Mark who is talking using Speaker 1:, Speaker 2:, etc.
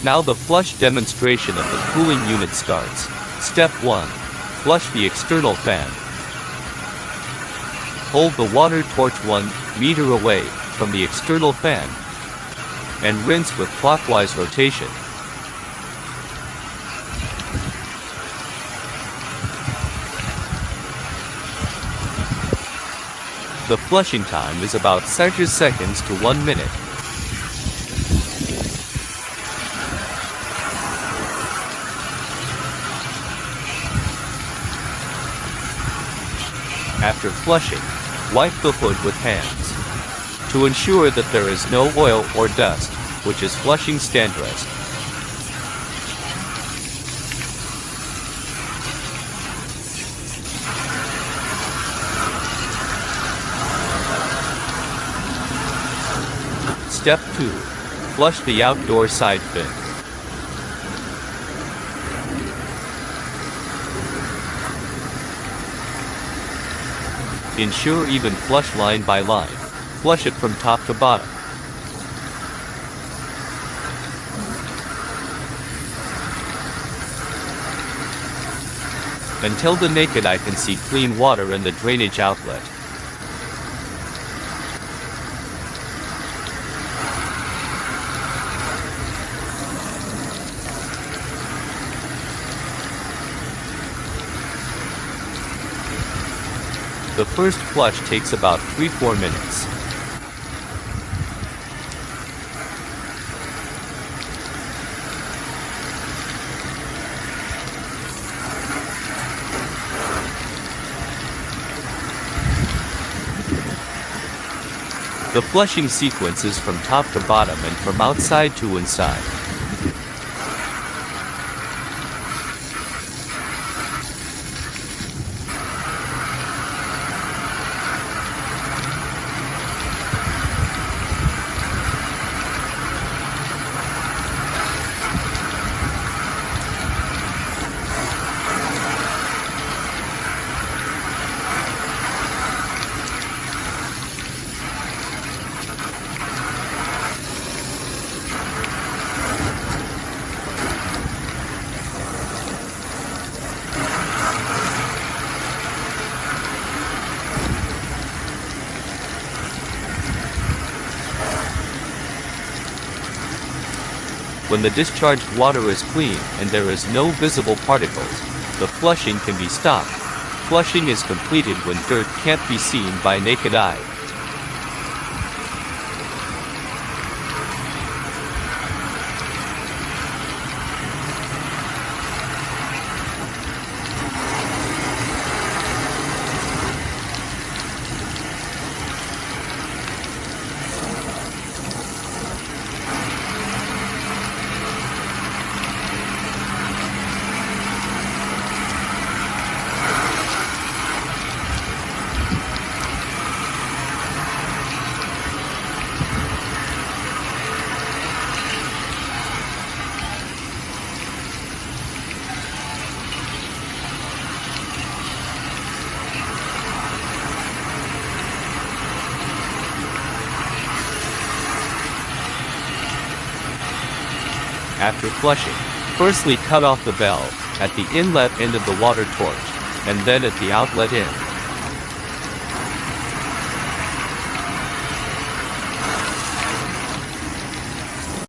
Speaker 1: Now the flush demonstration of the cooling unit starts. Step 1. Flush the external fan. Hold the water torch 1 meter away from the external fan and rinse with clockwise rotation. The flushing time is about 30 seconds to 1 minute. After flushing, wipe the hood with hands to ensure that there is no oil or dust, which is flushing standards. Step 2. Flush the outdoor side fin. Ensure even flush line by line. Flush it from top to bottom. Until the naked eye can see clean water in the drainage outlet. The first flush takes about 3-4 minutes. The flushing sequence is from top to bottom and from outside to inside. When the discharged water is clean and there is no visible particles, the flushing can be stopped. Flushing is completed when dirt can't be seen by naked eye. After flushing, firstly cut off the valve at the inlet end of the water torch, and then at the outlet end.